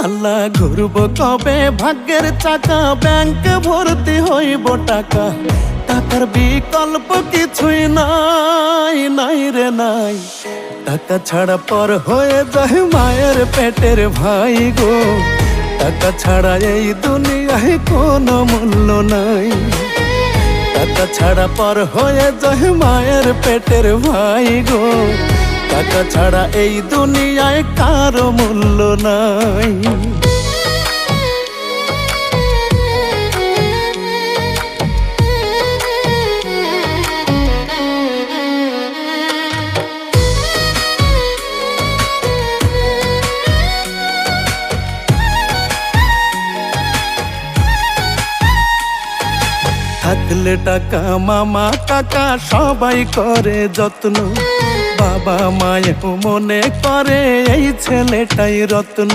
আল্লাহ ঘুরব কবে ভাগ্যের চাকা, ব্যাংক ভর্তি হইব টাকা, টাকার বিকল্প কিছুই নাই, নাই রে নাই। টাকা ছাড়া পর হয়ে যায় মায়ের পেটের ভাই গো, টাকা ছাড়া এই দুনিয়ায় কোনো মূল্য নাই। টাকা ছাড়া পর হয়ে যায় মায়ের পেটের ভাই গো, টাকা ছাড়া এই দুনিয়ায় কারো মূল্য নাই। থাকলে টাকা মামা কাকা সবাই করে যত্ন, বাবা মায়েও মনে করে এই ছেলেটাই রত্ন।